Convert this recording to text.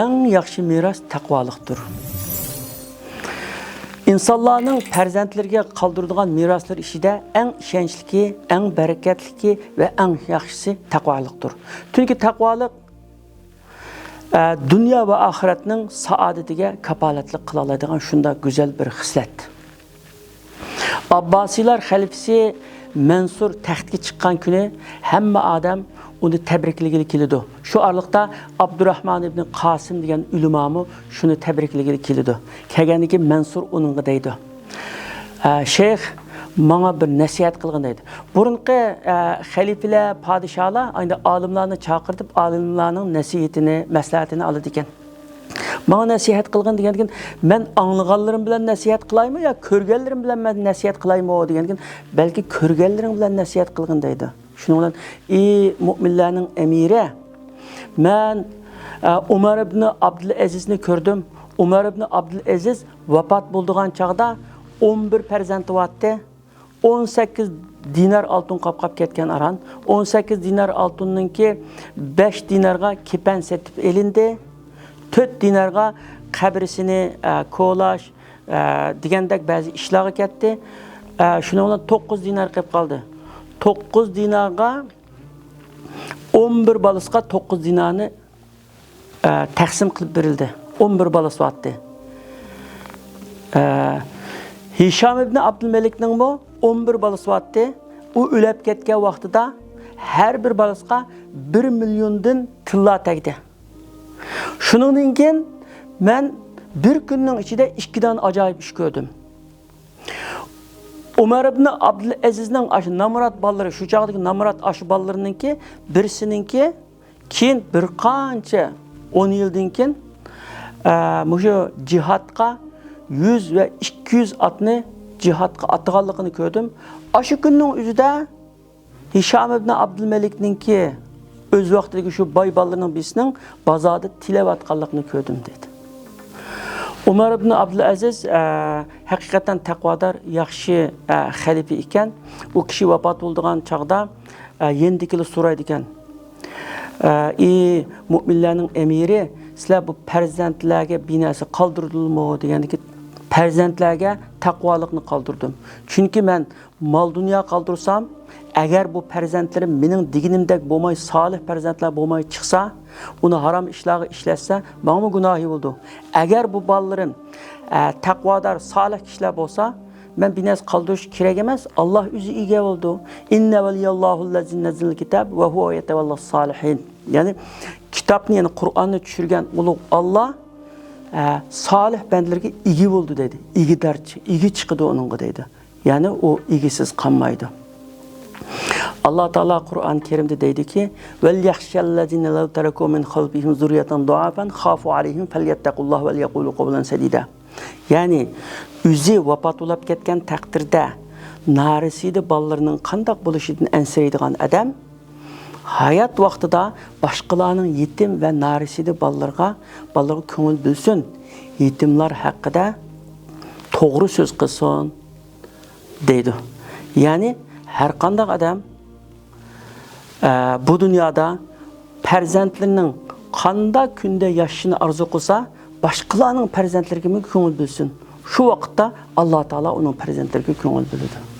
eng yaxshi miras taqvolikdir. İnsanlarning farzandlarga qoldiradigan miraslar ishida eng ishonchli, eng barakatli va eng yaxshisi taqvolikdir. Chunki taqvolik dunyo va oxiratning saodatiga kapolatlik qila oladigan shunday go'zal bir xislat. Abbasiylar xalifasi Mansur taxtga chiqqan kuni hamma odam uni tabriklagili keldi. Shu orliqda Abdurrahman ibn Qasim degan ulamo shuni tabriklagili keldi. Kelganiki Mansur uningga deydi. Sheyx menga bir nasihat qilgin deydi. Burunqi xalifalar, podshohlar endi olimlarni chaqirtib, olimlarning nasihatini, maslahatini oladi ekan. Bana nasihat qilgin degandan men anglag'anlarim bilan nasihat qilaymi yo ko'rganlarim bilan men nasihat qilaymi degandan balki ko'rganlaring bilan nasihat qilgin deydi. Shuning bilan ey mu'minlarning amiri, men Umar ibn Abdulazizni ko'rdim. Umar ibn Abdulaziz vafot bo'lgan chaqda 11 farzandi botdi. 18 dinar oltin qopqab ketgan aran. 18 dinar oltinninki 5 dinarga kepan setib elindi. 4 dinarga qabrisini ko'lash degandek ba'zi ishlarga ketdi. Shuning bilan 9 dinar qolib qoldi. 9 dinarga 11 balasiga 9 dinarni taqsim qilib berildi. 11 balasi vatdi. Hisham ibn Abdülmelikning bu 11 balasi vatdi. U o'lib ketgan vaqtida har bir balasiga 1 milliondan tilla tegdi. Shuningdan keyin men bir kunning ichida 2 dan ajoyib ish ko'rdim. Umar ibn Abdulazizning aşı Namrat ballari, shu chaqdagi Namrat aşı ballarininki birisininki keyin bir qancha 10 yildan keyin mushu jihadga 100 va 200 atni jihadga atganligini ko'rdim. Aşı kunning o'zida Hisham ibn Abdulmalikninki öz vaqtidagi shu boy ballarining birisining bozorda tilavatganligini ko'rdim dedi. Umar ibn Abdulaziz haqiqatan taqvodor, yaxshi xalifa ekan. U kishi vafot bo'lgan chaqda yendikili so'raydi ekan. Ey mu'minlarning amiri, sizlar bu farzandlarga binasi qoldirdingmi degandiki, farzandlarga taqvolikni qoldirdim. Chunki men mol dunyo qoldirsam, agar bu farzandlarim mening deganimdek bo'lmay, solih farzandlar bo'lmay chiqsa, uni harom ishlarga ishlatsa, menga gunohi bo'ldi. Agar bu bolalarım taqvodor, solih kishilar bo'lsa, men binas qoldirish kerak emas. Alloh o'zi ega bo'ldi. Inna valiyallohu allazi nazzal kitab va huwa yatawallas solihin. Ya'ni kitobni, ya'ni Qur'onni tushirgan ulug' Alloh solih bandalarga ega bo'ldi dedi. Egidarchi, egi chiqdi uningga dedi. Ya'ni u egisiz qolmaydi. Allah Teala Kur'an-ı Kerim'de deydi ki: "Vel yahşellezine lev teraku min halfihim zurriyeten duafen khafu aleyhim felyettakullah ve yekulu kavlen sedida." Yani üzi vafat olup ketken takdirde narisiydi ballarının qandaq buluşidin ensireydiğen adam hayat vaxtida başqalarının yetim ve narisiydi ballarga köngül bilsin. Yetimler hakkında doğru söz qilsin deydi. Yani her qandaq adam bu dünyada farzandlarının qanda künde yaşını arzu qilsa, başqalarının farzandlariga ko'ngil bilsin. Şu vaqtda Allah Teala onun farzandlariga ko'ngil biladi.